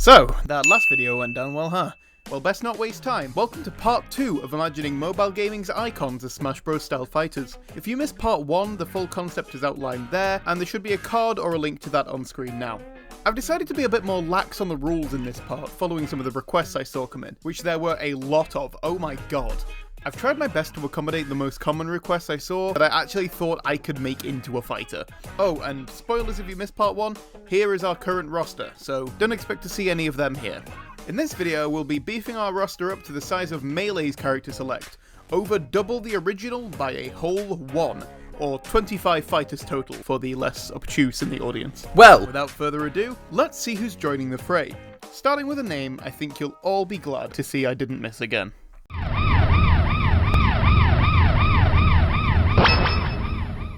So, that last video went down well, huh? Well, best not waste time. Welcome to part 2 of imagining mobile gaming's icons as Smash Bros style fighters. If you missed part 1, the full concept is outlined there, and there should be a card or a link to that on screen now. I've decided to be a bit more lax on the rules in this part, following some of the requests I saw come in, which there were a lot of, oh my god. I've tried my best to accommodate the most common requests I saw that I actually thought I could make into a fighter. Oh, and spoilers if you missed part 1, here is our current roster, so don't expect to see any of them here. In this video, we'll be beefing our roster up to the size of Melee's character select, over double the original by a whole 1, or 25 fighters total for the less obtuse in the audience. Well, without further ado, let's see who's joining the fray. Starting with a name I think you'll all be glad to see I didn't miss again.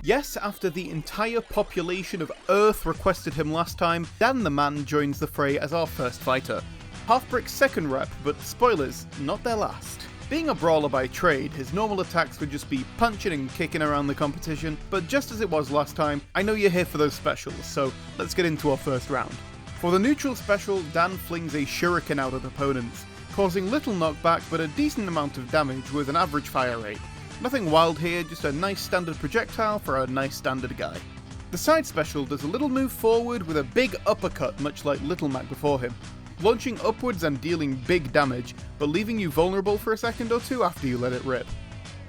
Yes, after the entire population of Earth requested him last time, Dan the Man joins the fray as our first fighter. Half-Brick's second rep, but spoilers, not their last. Being a brawler by trade, his normal attacks would just be punching and kicking around the competition, but just as it was last time, I know you're here for those specials, so let's get into our first round. For the neutral special, Dan flings a shuriken out at opponents, causing little knockback but a decent amount of damage with an average fire rate. Nothing wild here, just a nice standard projectile for a nice standard guy. The side special does a little move forward with a big uppercut much like Little Mac before him, launching upwards and dealing big damage, but leaving you vulnerable for a second or two after you let it rip.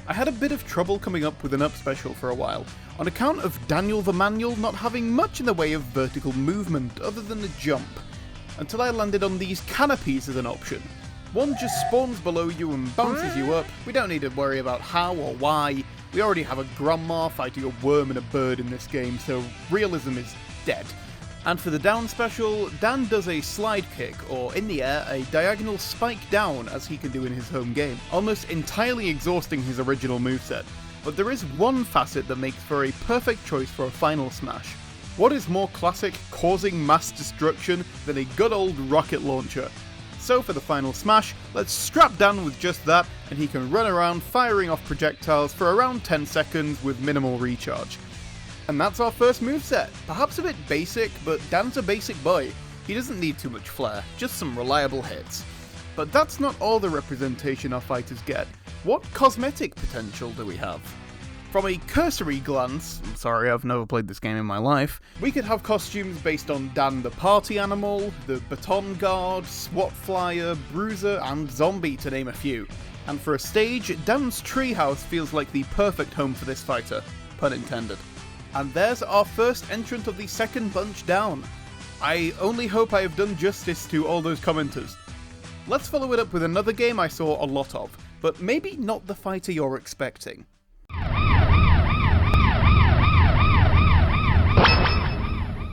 I had a bit of trouble coming up with an up special for a while, on account of Daniel the Manual not having much in the way of vertical movement other than a jump, until I landed on these canopies as an option. One just spawns below you and bounces you up. We don't need to worry about how or why. We already have a grandma fighting a worm and a bird in this game, so realism is dead. And for the down special, Dan does a slide kick, or in the air, a diagonal spike down as he can do in his home game, almost entirely exhausting his original moveset. But there is one facet that makes for a perfect choice for a final smash. What is more classic causing mass destruction than a good old rocket launcher? So for the final smash, let's strap Dan with just that, and he can run around firing off projectiles for around 10 seconds with minimal recharge. And that's our first moveset. Perhaps a bit basic, but Dan's a basic boy. He doesn't need too much flair, just some reliable hits. But that's not all the representation our fighters get. What cosmetic potential do we have? From a cursory glance, I'm sorry I've never played this game in my life, we could have costumes based on Dan the Party Animal, the Baton Guard, Swat Flyer, Bruiser, and Zombie to name a few. And for a stage, Dan's treehouse feels like the perfect home for this fighter, pun intended. And there's our first entrant of the second bunch down. I only hope I have done justice to all those commenters. Let's follow it up with another game I saw a lot of, but maybe not the fighter you're expecting.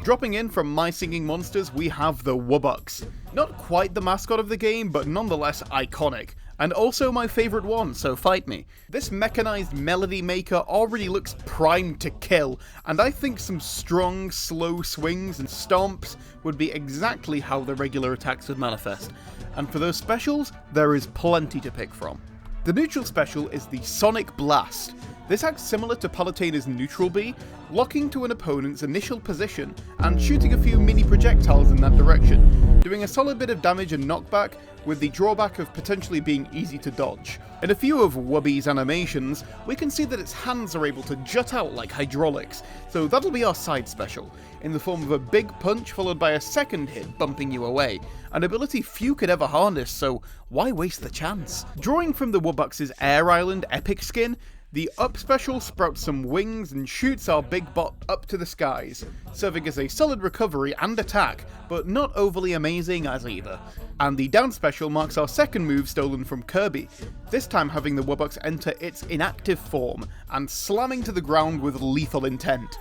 Dropping in from My Singing Monsters, we have the Wubbox. Not quite the mascot of the game, but nonetheless iconic. And also my favourite one, so fight me. This mechanized melody maker already looks primed to kill, and I think some strong, slow swings and stomps would be exactly how the regular attacks would manifest. And for those specials, there is plenty to pick from. The neutral special is the Sonic Blast. This acts similar to Palutena's Neutral B, locking to an opponent's initial position and shooting a few mini projectiles in that direction, doing a solid bit of damage and knockback, with the drawback of potentially being easy to dodge. In a few of Wubby's animations, we can see that its hands are able to jut out like hydraulics, so that'll be our side special, in the form of a big punch followed by a second hit bumping you away, an ability few could ever harness, so why waste the chance? Drawing from the Wubbox's Air Island epic skin, the up special sprouts some wings and shoots our big bot up to the skies, serving as a solid recovery and attack, but not overly amazing as either. And the down special marks our second move stolen from Kirby, this time having the Wubbox enter its inactive form and slamming to the ground with lethal intent.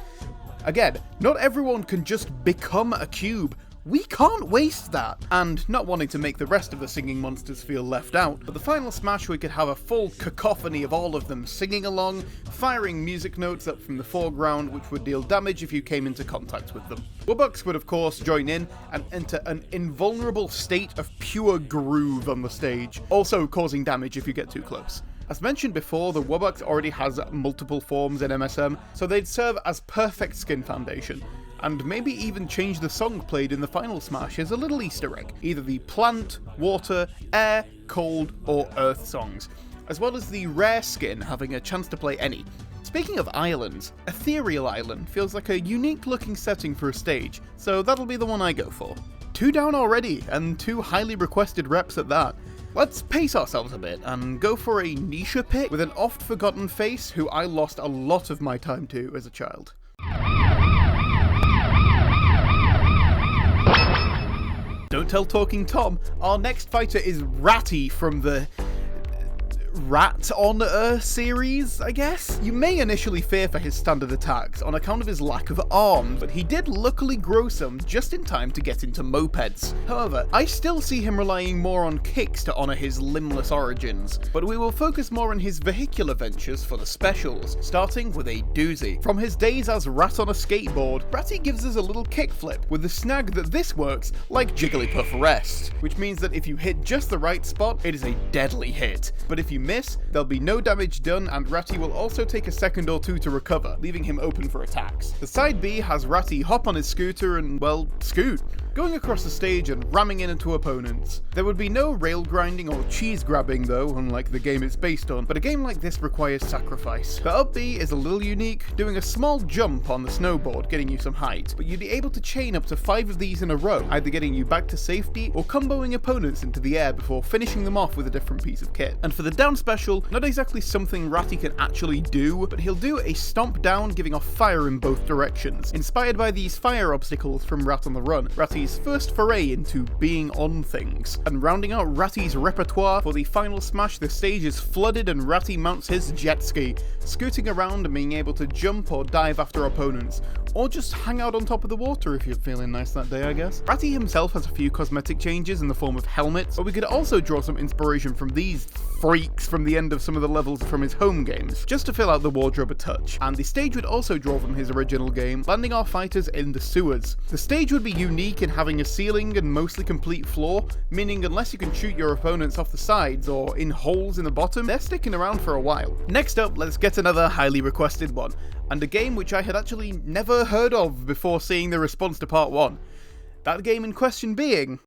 Again, not everyone can just become a cube. We can't waste that! And not wanting to make the rest of the singing monsters feel left out, but the final smash we could have a full cacophony of all of them singing along, firing music notes up from the foreground which would deal damage if you came into contact with them. Wubbox would of course join in and enter an invulnerable state of pure groove on the stage, also causing damage if you get too close. As mentioned before, the Wubbox already has multiple forms in MSM, so they'd serve as perfect skin foundation. and maybe even change the song played in the final smash as a little Easter egg. Either the plant, water, air, cold, or earth songs, as well as the rare skin having a chance to play any. Speaking of islands, Ethereal Island feels like a unique looking setting for a stage, so that'll be the one I go for. 2 down already, and 2 highly requested reps at that. Let's pace ourselves a bit and go for a niche pick with an oft forgotten face who I lost a lot of my time to as a child. Don't tell Talking Tom, our next fighter is Ratty from the Rat on Earth series, I guess? You may initially fear for his standard attacks on account of his lack of arms, but he did luckily grow some just in time to get into mopeds. However, I still see him relying more on kicks to honour his limbless origins, but we will focus more on his vehicular ventures for the specials, starting with a doozy. From his days as Rat on a skateboard, Ratty gives us a little kickflip, with the snag that this works like Jigglypuff Rest, which means that if you hit just the right spot, it is a deadly hit, but if you miss, there'll be no damage done, and Ratty will also take a second or 2 to recover, leaving him open for attacks. The side B has Ratty hop on his scooter and, well, scoot, going across the stage and ramming into opponents. There would be no rail grinding or cheese grabbing though, unlike the game it's based on, but a game like this requires sacrifice. The up B is a little unique, doing a small jump on the snowboard, getting you some height, but you'd be able to chain up to 5 of these in a row, either getting you back to safety or comboing opponents into the air before finishing them off with a different piece of kit. And for the down special, not exactly something Ratty can actually do, but he'll do a stomp down giving off fire in both directions, inspired by these fire obstacles from Rat on the Run, Ratty's first foray into being on things. And rounding out Ratty's repertoire for the final smash, the stage is flooded and Ratty mounts his jet ski, scooting around and being able to jump or dive after opponents, or just hang out on top of the water if you're feeling nice that day, I guess. Ratty himself has a few cosmetic changes in the form of helmets, but we could also draw some inspiration from these freaks from the end of some of the levels from his home games, just to fill out the wardrobe a touch. And the stage would also draw from his original game, landing our fighters in the sewers. The stage would be unique in having a ceiling and mostly complete floor, meaning unless you can shoot your opponents off the sides or in holes in the bottom, they're sticking around for a while. Next up, let's get another highly requested one, and a game which I had actually never heard of before seeing the response to part 1. That game in question being...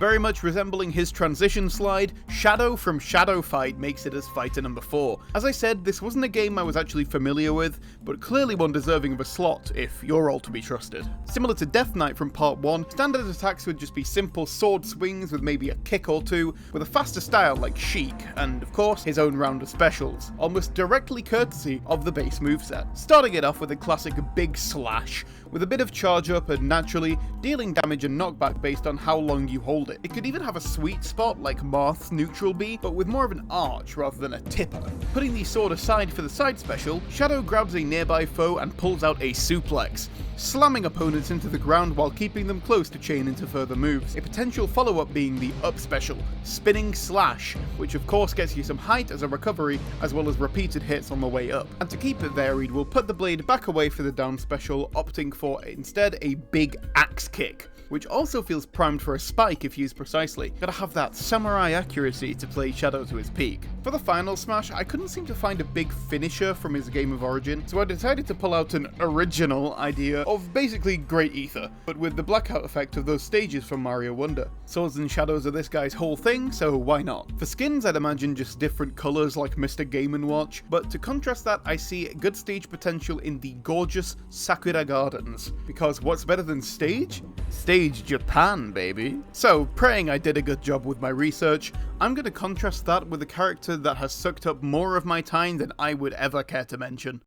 very much resembling his transition slide, Shadow from Shadow Fight makes it as fighter number 4. As I said, this wasn't a game I was actually familiar with, but clearly one deserving of a slot, if you're all to be trusted. Similar to Death Knight from part 1, standard attacks would just be simple sword swings with maybe a kick or 2, with a faster style like Sheik, and of course his own round of specials, almost directly courtesy of the base moveset. Starting it off with a classic big slash, with a bit of charge up and naturally dealing damage and knockback based on how long you hold it. It could even have a sweet spot like Marth's neutral B, but with more of an arch rather than a tipper. Putting the sword aside for the side special, Shadow grabs a nearby foe and pulls out a suplex, slamming opponents into the ground while keeping them close to chain into further moves. A potential follow-up being the up special, Spinning Slash, which of course gets you some height as a recovery as well as repeated hits on the way up. And to keep it varied, we'll put the blade back away for the down special, opting for instead a big axe kick, which also feels primed for a spike if used precisely. Gotta have that samurai accuracy to play Shadow to his peak. For the final smash, I couldn't seem to find a big finisher from his game of origin, so I decided to pull out an original idea of basically Great Ether, but with the blackout effect of those stages from Mario Wonder. Swords and shadows are this guy's whole thing, so why not? For skins, I'd imagine just different colours like Mr. Game & Watch, but to contrast that, I see good stage potential in the gorgeous Sakura Gardens, because what's better than stage? Stage Japan, baby. So, praying I did a good job with my research, I'm going to contrast that with a character that has sucked up more of my time than I would ever care to mention.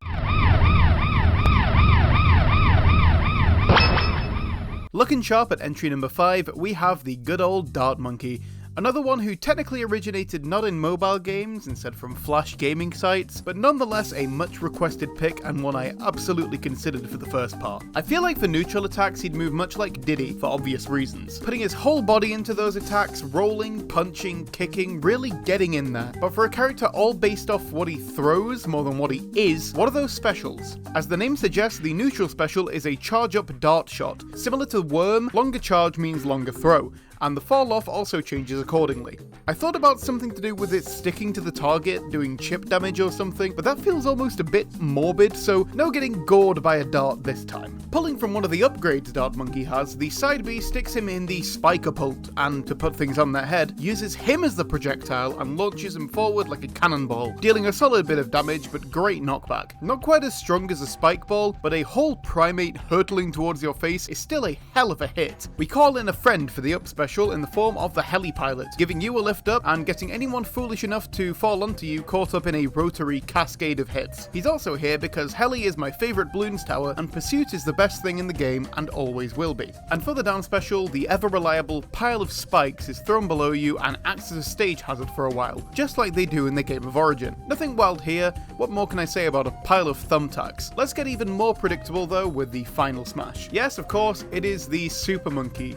Looking sharp at entry number 5, we have the good old Dart Monkey. Another one who technically originated not in mobile games, instead from flash gaming sites, but nonetheless a much requested pick and one I absolutely considered for the first part. I feel like for neutral attacks he'd move much like Diddy for obvious reasons, putting his whole body into those attacks, rolling, punching, kicking, really getting in there. But for a character all based off what he throws more than what he is, what are those specials? As the name suggests, the neutral special is a charge up dart shot. Similar to Worm, longer charge means longer throw, and the fall off also changes accordingly. I thought about something to do with it sticking to the target, doing chip damage or something, but that feels almost a bit morbid, so no getting gored by a dart this time. Pulling from one of the upgrades Dart Monkey has, the side B sticks him in the Spike Ult, and to put things on their head, uses him as the projectile and launches him forward like a cannonball, dealing a solid bit of damage but great knockback. Not quite as strong as a spike ball, but a whole primate hurtling towards your face is still a hell of a hit. We call in a friend for the up special in the form of the Heli Pilot, giving you a lift up and getting anyone foolish enough to fall onto you caught up in a rotary cascade of hits. He's also here because Heli is my favourite Bloons tower and Pursuit is the best thing in the game and always will be. And for the down special, the ever reliable Pile of Spikes is thrown below you and acts as a stage hazard for a while, just like they do in the game of Origin. Nothing wild here, what more can I say about a pile of thumbtacks? Let's get even more predictable though with the final smash. Yes, of course, it is the Super Monkey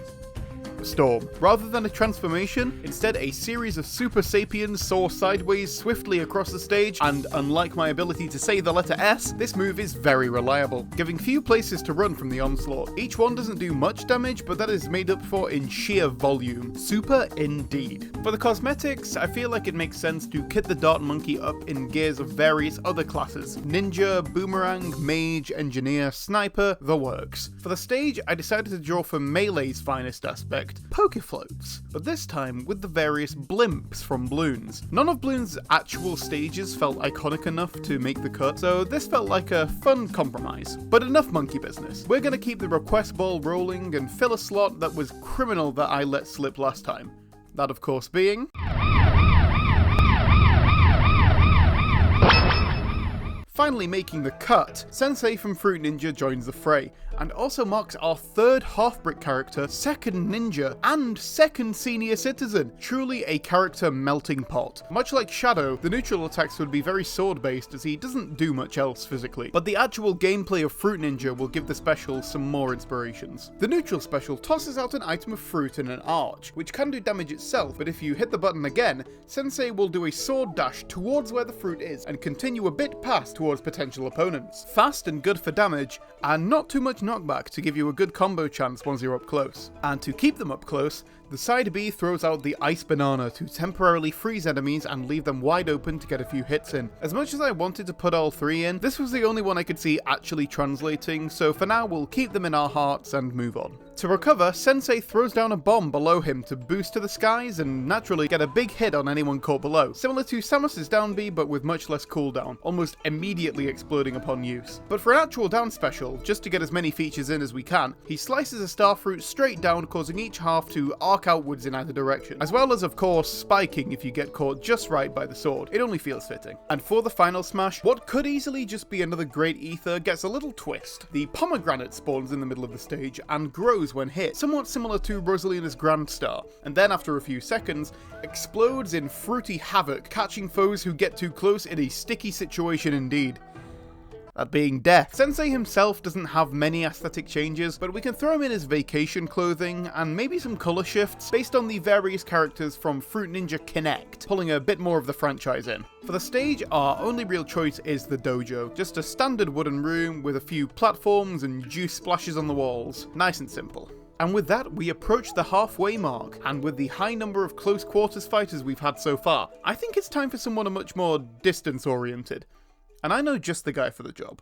Storm. Rather than a transformation, instead a series of Super Sapiens soar sideways swiftly across the stage, and unlike my ability to say the letter S, this move is very reliable, giving few places to run from the onslaught. Each one doesn't do much damage, but that is made up for in sheer volume. Super indeed. For the cosmetics, I feel like it makes sense to kit the Dart Monkey up in gears of various other classes. Ninja, Boomerang, Mage, Engineer, Sniper, the works. For the stage, I decided to draw from Melee's finest aspect, Pokefloats, but this time with the various blimps from Bloons. None of Bloons' actual stages felt iconic enough to make the cut, so this felt like a fun compromise. But enough monkey business. We're gonna keep the request ball rolling and fill a slot that was criminal that I let slip last time. That of course being... Finally making the cut, Sensei from Fruit Ninja joins the fray, and also marks our third half-brick character, second ninja, and second senior citizen. Truly a character melting pot. Much like Shadow, the neutral attacks would be very sword-based as he doesn't do much else physically, but the actual gameplay of Fruit Ninja will give the special some more inspirations. The neutral special tosses out an item of fruit in an arch, which can do damage itself, but if you hit the button again, Sensei will do a sword dash towards where the fruit is and continue a bit past towards potential opponents. Fast and good for damage, and not too much knockback to give you a good combo chance once you're up close. And to keep them up close, the side B throws out the Ice Banana to temporarily freeze enemies and leave them wide open to get a few hits in. As much as I wanted to put all three in, this was the only one I could see actually translating, so for now we'll keep them in our hearts and move on. To recover, Sensei throws down a bomb below him to boost to the skies and naturally get a big hit on anyone caught below, similar to Samus's down B but with much less cooldown, almost immediately exploding upon use. But for an actual down special, just to get as many features in as we can, he slices a starfruit straight down, causing each half to arc outwards in either direction, as well as of course spiking if you get caught just right by the sword. It only feels fitting. And for the final smash, what could easily just be another great ether gets a little twist. The pomegranate spawns in the middle of the stage and grows when hit, somewhat similar to Rosalina's Grand Star, and then after a few seconds, explodes in fruity havoc, catching foes who get too close in a sticky situation indeed. That being death. Sensei himself doesn't have many aesthetic changes, but we can throw him in his vacation clothing and maybe some colour shifts based on the various characters from Fruit Ninja Connect, pulling a bit more of the franchise in. For the stage, our only real choice is the dojo, just a standard wooden room with a few platforms and juice splashes on the walls. Nice and simple. And with that, we approach the halfway mark, and with the high number of close quarters fighters we've had so far, I think it's time for someone much more distance oriented. And I know just the guy for the job.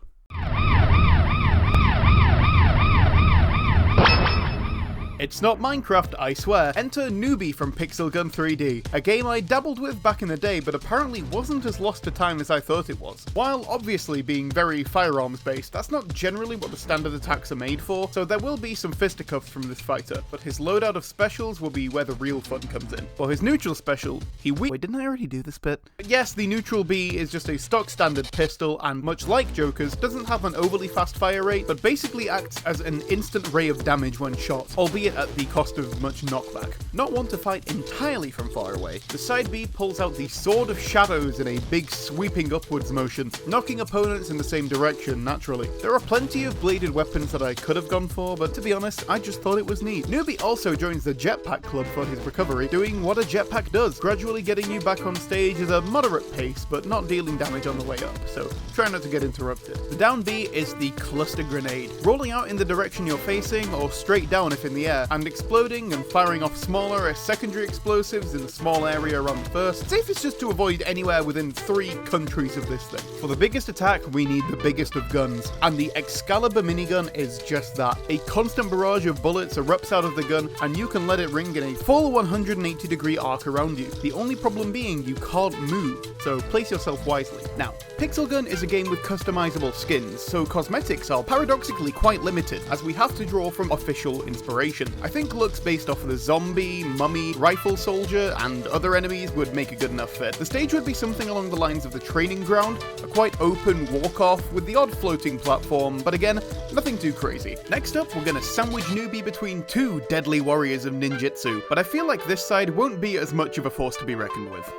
It's not Minecraft, I swear. Enter Newbie from Pixel Gun 3D, a game I dabbled with back in the day but apparently wasn't as lost to time as I thought it was. While obviously being very firearms based, that's not generally what the standard attacks are made for, so there will be some fisticuffs from this fighter, but his loadout of specials will be where the real fun comes in. For his neutral special, Wait, didn't I already do this bit? Yes, the neutral B is just a stock standard pistol and much like Joker's, doesn't have an overly fast fire rate, but basically acts as an instant ray of damage when shot, albeit at the cost of much knockback. Not one to fight entirely from far away, the side B pulls out the Sword of Shadows in a big sweeping upwards motion, knocking opponents in the same direction naturally. There are plenty of bladed weapons that I could have gone for, but to be honest, I just thought it was neat. Newbie also joins the Jetpack Club for his recovery, doing what a jetpack does, gradually getting you back on stage at a moderate pace, but not dealing damage on the way up, so try not to get interrupted. The down B is the Cluster Grenade, rolling out in the direction you're facing, or straight down if in the air, and exploding and firing off smaller secondary explosives in a small area around the first. Safest just to avoid anywhere within 3 countries of this thing. For the biggest attack, we need the biggest of guns, and the Excalibur minigun is just that. A constant barrage of bullets erupts out of the gun, and you can let it ring in a full 180-degree arc around you. The only problem being you can't move, so place yourself wisely. Now, Pixel Gun is a game with customizable skins, so cosmetics are paradoxically quite limited, as we have to draw from official inspiration. I think looks based off of the zombie, mummy, rifle soldier, and other enemies would make a good enough fit. The stage would be something along the lines of the training ground, a quite open walk-off with the odd floating platform, but again, nothing too crazy. Next up, we're gonna sandwich Newbie between 2 deadly warriors of ninjutsu, but I feel like this side won't be as much of a force to be reckoned with.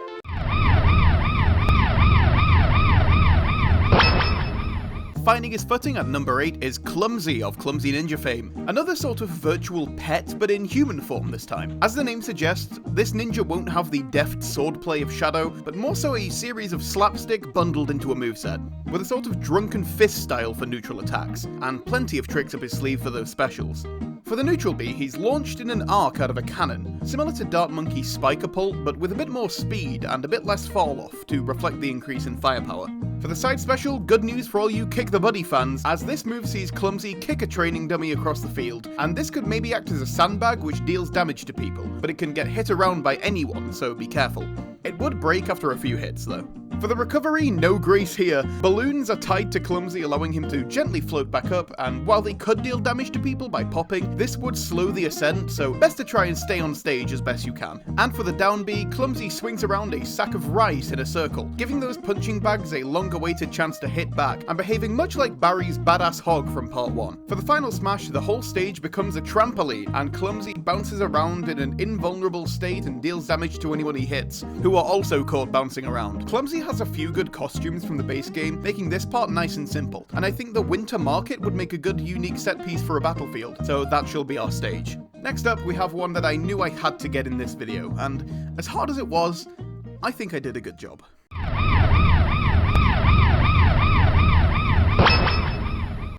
Finding his footing at number 8 is Clumsie of Clumsie Ninja fame, another sort of virtual pet but in human form this time. As the name suggests, this ninja won't have the deft swordplay of Shadow, but more so a series of slapstick bundled into a moveset, with a sort of drunken fist style for neutral attacks, and plenty of tricks up his sleeve for those specials. For the neutral B, he's launched in an arc out of a cannon, similar to Dart Monkey's Spiker Pull, but with a bit more speed and a bit less fall off to reflect the increase in firepower. For the side special, good news for all you Kick the Buddy fans, as this move sees Clumsie kick a training dummy across the field, and this could maybe act as a sandbag which deals damage to people, but it can get hit around by anyone, so be careful. It would break after a few hits though. For the recovery, no grace here. Balloons are tied to Clumsie, allowing him to gently float back up, and while they could deal damage to people by popping, this would slow the ascent, so best to try and stay on stage as best you can. And for the down B, Clumsie swings around a sack of rice in a circle, giving those punching bags a long-awaited chance to hit back, and behaving much like Barry's badass hog from part 1. For the final smash, the whole stage becomes a trampoline, and Clumsie bounces around in an invulnerable state and deals damage to anyone he hits, who are also caught bouncing around. Clumsie has a few good costumes from the base game, making this part nice and simple, and I think the winter market would make a good unique set piece for a battlefield, so that shall be our stage. Next up, we have one that I knew I had to get in this video, and as hard as it was, I think I did a good job.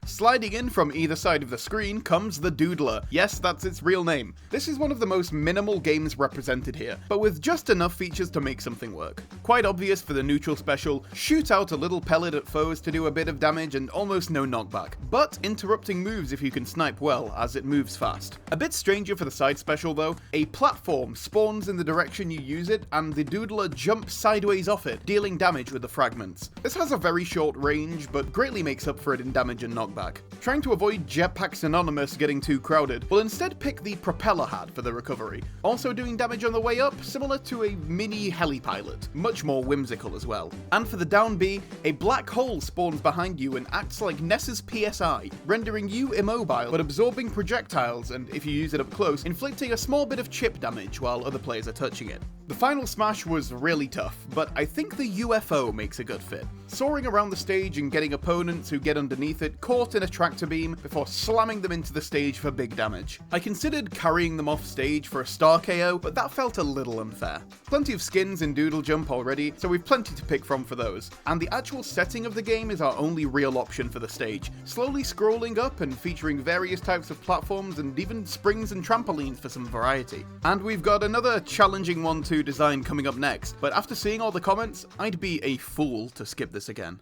Sliding in from either side of the screen comes the Doodler. Yes, that's its real name. This is one of the most minimal games represented here, but with just enough features to make something work. Quite obvious for the neutral special, shoot out a little pellet at foes to do a bit of damage and almost no knockback, but interrupting moves if you can snipe well, as it moves fast. A bit stranger for the side special though, a platform spawns in the direction you use it, and the Doodler jumps sideways off it, dealing damage with the fragments. This has a very short range, but greatly makes up for it in damage and knockback. Trying to avoid Jetpacks Anonymous getting too crowded, we'll instead pick the propeller hat for the recovery. Also doing damage on the way up, similar to a mini helipilot, much more whimsical as well. And for the down B, a black hole spawns behind you and acts like Ness's PSI, rendering you immobile but absorbing projectiles and, if you use it up close, inflicting a small bit of chip damage while other players are touching it. The final smash was really tough, but I think the UFO makes a good fit. Soaring around the stage and getting opponents who get underneath it caught in a tractor beam before slamming them into the stage for big damage. I considered carrying them off stage for a star KO, but that felt a little unfair. Plenty of skins in Doodle Jump already, so we've plenty to pick from for those. And the actual setting of the game is our only real option for the stage, slowly scrolling up and featuring various types of platforms and even springs and trampolines for some variety. And we've got another challenging one to design coming up next, but after seeing all the comments, I'd be a fool to skip this again.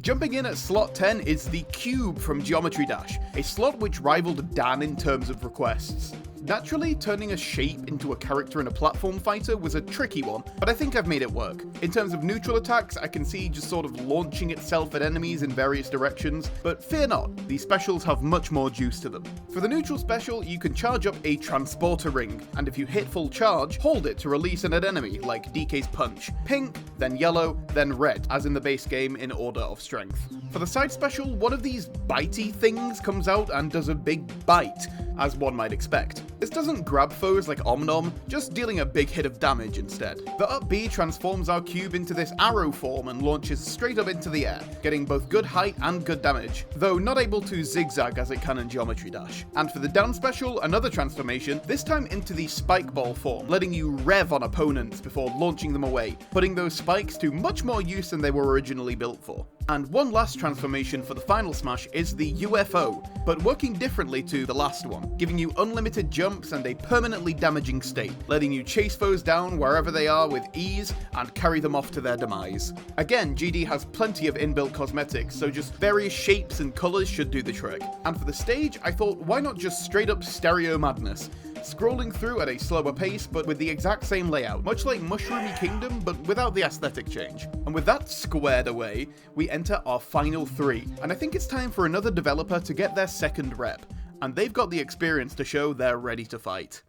Jumping in at slot 10 is the Cube from Geometry Dash, a slot which rivaled Dan in terms of requests. Naturally, turning a shape into a character in a platform fighter was a tricky one, but I think I've made it work. In terms of neutral attacks, I can see just sort of launching itself at enemies in various directions, but fear not, these specials have much more juice to them. For the neutral special, you can charge up a transporter ring, and if you hit full charge, hold it to release an enemy, like DK's Punch. Pink, then yellow, then red, as in the base game in order of strength. For the side special, one of these bitey things comes out and does a big bite. as one might expect. This doesn't grab foes like Omnom, just dealing a big hit of damage instead. The up B transforms our cube into this arrow form and launches straight up into the air, getting both good height and good damage, though not able to zigzag as it can in Geometry Dash. And for the down special, another transformation, this time into the spike ball form, letting you rev on opponents before launching them away, putting those spikes to much more use than they were originally built for. And one last transformation for the final smash is the UFO, but working differently to the last one, giving you unlimited jumps and a permanently damaging state, letting you chase foes down wherever they are with ease and carry them off to their demise. Again, GD has plenty of inbuilt cosmetics, so just various shapes and colours should do the trick. And for the stage, I thought, why not just straight up stereo madness? Scrolling through at a slower pace, but with the exact same layout, much like Mushroomy Kingdom, but without the aesthetic change. And with that squared away, we enter our final 3, and I think it's time for another developer to get their second rep, and they've got the experience to show they're ready to fight.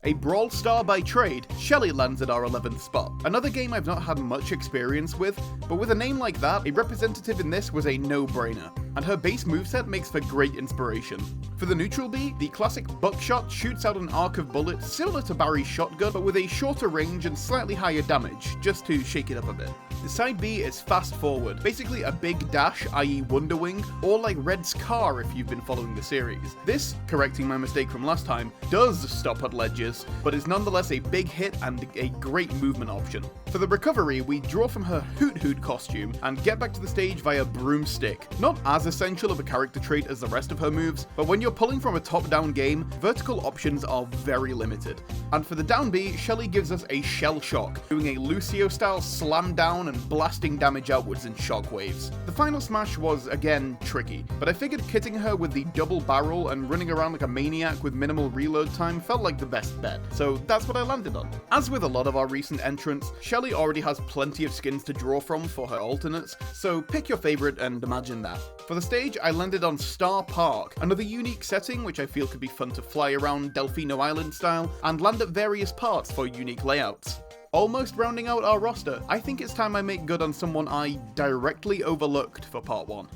A Brawl star by trade, Shelly lands at our 11th spot. Another game I've not had much experience with, but with a name like that, a representative in this was a no-brainer, and her base moveset makes for great inspiration. For the neutral B, the classic buckshot shoots out an arc of bullets similar to Barry's shotgun, but with a shorter range and slightly higher damage, just to shake it up a bit. The side B is fast forward, basically a big dash, i.e. Wonder Wing, or like Red's car if you've been following the series. This, correcting my mistake from last time, does stop at ledges, but is nonetheless a big hit and a great movement option. For the recovery, we draw from her Hoot Hoot costume and get back to the stage via Broomstick. Not as essential of a character trait as the rest of her moves, but when you're pulling from a top-down game, vertical options are very limited. And for the down B, Shelly gives us a Shell Shock, doing a Lucio-style slam down and blasting damage outwards in shockwaves. The final smash was, again, tricky, but I figured kitting her with the double barrel and running around like a maniac with minimal reload time felt like the best bet, so that's what I landed on. As with a lot of our recent entrants, Shelly already has plenty of skins to draw from for her alternates, so pick your favourite and imagine that. For the stage, I landed on Star Park, another unique setting which I feel could be fun to fly around Delfino Island style, and land at various parts for unique layouts. Almost rounding out our roster, I think it's time I make good on someone I directly overlooked for part 1.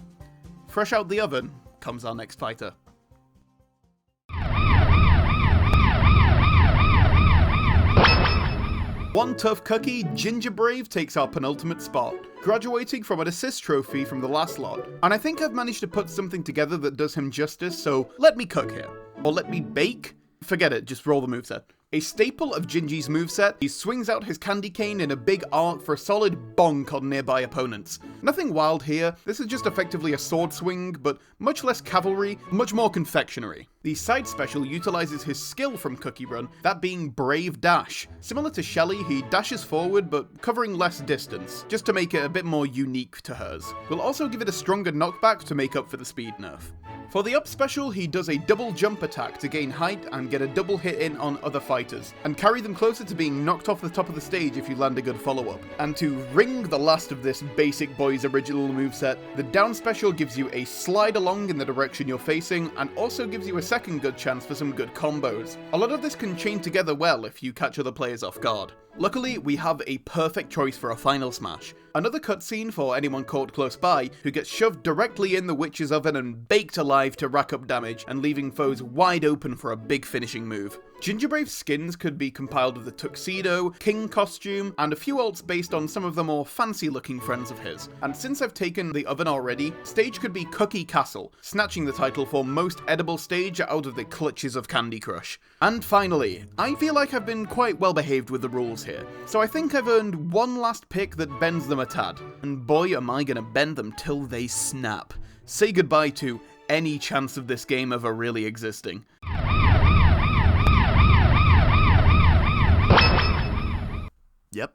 Fresh out the oven comes our next fighter. One tough cookie, Ginger Brave takes our penultimate spot, graduating from an assist trophy from the last lot. And I think I've managed to put something together that does him justice, so let me cook here. Or let me bake? Forget it, just roll the moveset. A staple of Gingy's moveset, he swings out his candy cane in a big arc for a solid bonk on nearby opponents. Nothing wild here, this is just effectively a sword swing, but much less cavalry, much more confectionery. The side special utilizes his skill from Cookie Run, that being Brave Dash. Similar to Shelly, he dashes forward but covering less distance, just to make it a bit more unique to hers. We'll also give it a stronger knockback to make up for the speed nerf. For the up special, he does a double jump attack to gain height and get a double hit in on other fighters, and carry them closer to being knocked off the top of the stage if you land a good follow-up. And to ring the last of this basic boy's original moveset, the down special gives you a slide along in the direction you're facing, and also gives you a second good chance for some good combos. A lot of this can chain together well if you catch other players off guard. Luckily, we have a perfect choice for a final smash. Another cutscene for anyone caught close by, who gets shoved directly in the witch's oven and baked alive to rack up damage, and leaving foes wide open for a big finishing move. Ginger Brave's skins could be compiled of the tuxedo, king costume, and a few alts based on some of the more fancy looking friends of his. And since I've taken the oven already, stage could be Cookie Castle, snatching the title for most edible stage out of the clutches of Candy Crush. And finally, I feel like I've been quite well behaved with the rules here, so I think I've earned one last pick that bends them a tad. And boy am I gonna bend them till they snap. Say goodbye to any chance of this game ever really existing. Yep,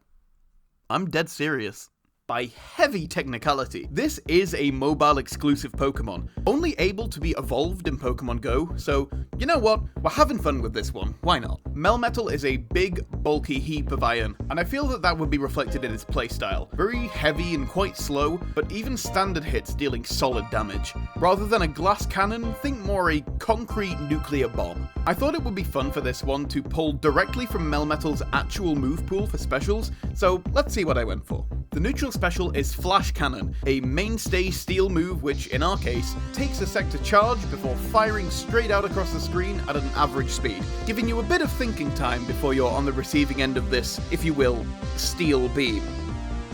I'm dead serious. By heavy technicality, this is a mobile exclusive Pokemon, only able to be evolved in Pokemon Go, so you know what, we're having fun with this one, why not? Melmetal is a big, bulky heap of iron, and I feel that that would be reflected in its playstyle. Very heavy and quite slow, but even standard hits dealing solid damage. Rather than a glass cannon, think more a concrete nuclear bomb. I thought it would be fun for this one to pull directly from Melmetal's actual move pool for specials, so let's see what I went for. The neutral special is Flash Cannon, a mainstay steel move which, in our case, takes a sec to charge before firing straight out across the screen at an average speed, giving you a bit of thinking time before you're on the receiving end of this, if you will, steel beam.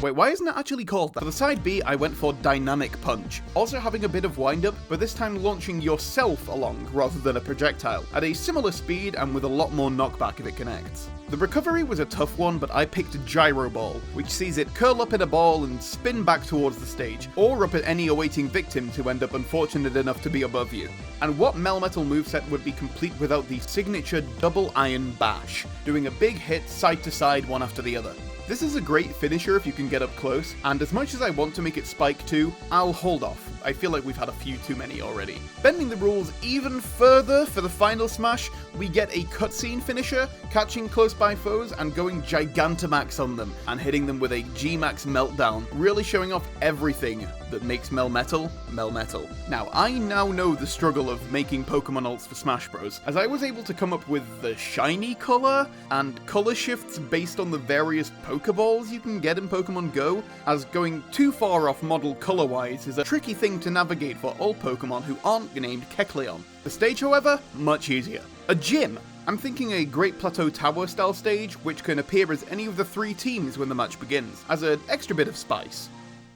Wait, why isn't it actually called that? For the side B, I went for Dynamic Punch, also having a bit of wind-up, but this time launching yourself along rather than a projectile, at a similar speed and with a lot more knockback if it connects. The recovery was a tough one, but I picked Gyro Ball, which sees it curl up in a ball and spin back towards the stage, or up at any awaiting victims who end up unfortunate enough to be above you. And what Melmetal moveset would be complete without the signature Double Iron Bash, doing a big hit side to side one after the other. This is a great finisher if you can get up close, and as much as I want to make it spike too, I'll hold off. I feel like we've had a few too many already. Bending the rules even further for the final smash, we get a cutscene finisher, catching close by foes and going Gigantamax on them, and hitting them with a G-Max Meltdown, really showing off everything that makes Melmetal, Melmetal. Now, I now know the struggle of making Pokemon ults for Smash Bros, as I was able to come up with the shiny color, and color shifts based on the various Pokeballs you can get in Pokemon Go, as going too far off model color-wise is a tricky thing to navigate for all Pokemon who aren't named Kecleon. The stage, however, much easier. A gym! I'm thinking a Great Plateau Tower style stage, which can appear as any of the 3 teams when the match begins, as an extra bit of spice.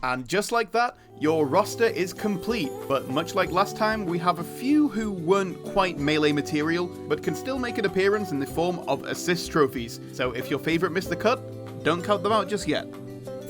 And just like that, your roster is complete, but much like last time, we have a few who weren't quite melee material, but can still make an appearance in the form of assist trophies, so if your favourite missed the cut, don't count them out just yet.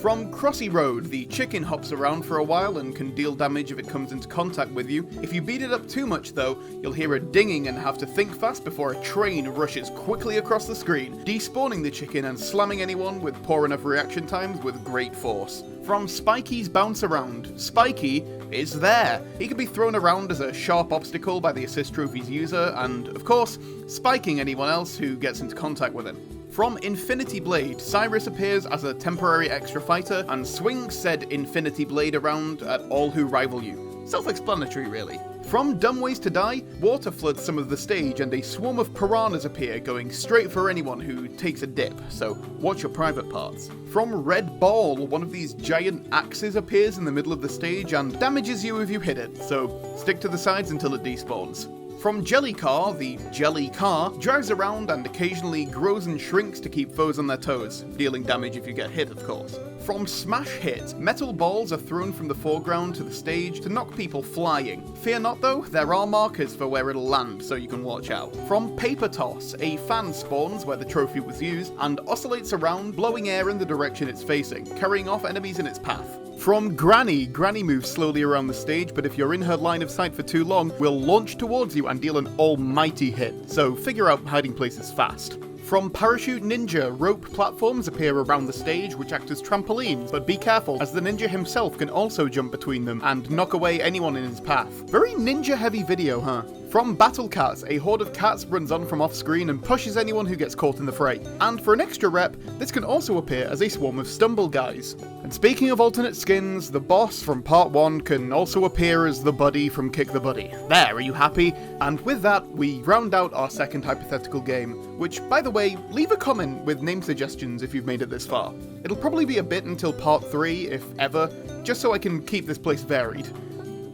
From Crossy Road, the chicken hops around for a while and can deal damage if it comes into contact with you. If you beat it up too much though, you'll hear a dinging and have to think fast before a train rushes quickly across the screen, despawning the chicken and slamming anyone with poor enough reaction times with great force. From Spiky's Bounce Around, Spiky is there. He can be thrown around as a sharp obstacle by the assist trophy's user and, of course, spiking anyone else who gets into contact with him. From Infinity Blade, Cyrus appears as a temporary extra fighter and swings said Infinity Blade around at all who rival you. Self-explanatory, really. From Dumb Ways to Die, water floods some of the stage and a swarm of piranhas appear going straight for anyone who takes a dip, so watch your private parts. From Red Ball, one of these giant axes appears in the middle of the stage and damages you if you hit it, so stick to the sides until it despawns. From Jelly Car, the Jelly Car drives around and occasionally grows and shrinks to keep foes on their toes, dealing damage if you get hit, of course. From Smash Hit, metal balls are thrown from the foreground to the stage to knock people flying. Fear not though, there are markers for where it'll land, so you can watch out. From Paper Toss, a fan spawns where the trophy was used and oscillates around, blowing air in the direction it's facing, carrying off enemies in its path. From Granny, Granny moves slowly around the stage, but if you're in her line of sight for too long, will launch towards you and deal an almighty hit, so figure out hiding places fast. From Parachute Ninja, rope platforms appear around the stage which act as trampolines, but be careful as the ninja himself can also jump between them and knock away anyone in his path. Very ninja heavy video, huh? From Battle Cats, a horde of cats runs on from off-screen and pushes anyone who gets caught in the fray. And for an extra rep, this can also appear as a swarm of Stumble Guys. And speaking of alternate skins, the boss from Part 1 can also appear as the buddy from Kick the Buddy. There, are you happy? And with that, we round out our second hypothetical game, which, by the way, leave a comment with name suggestions if you've made it this far. It'll probably be a bit until Part 3, if ever, just so I can keep this place varied.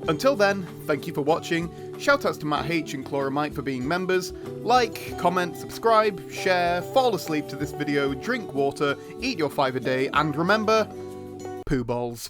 Until then, thank you for watching, shoutouts to Matt H and Chloramite for being members, like, comment, subscribe, share, fall asleep to this video, drink water, eat your 5 a day, and remember, poo balls.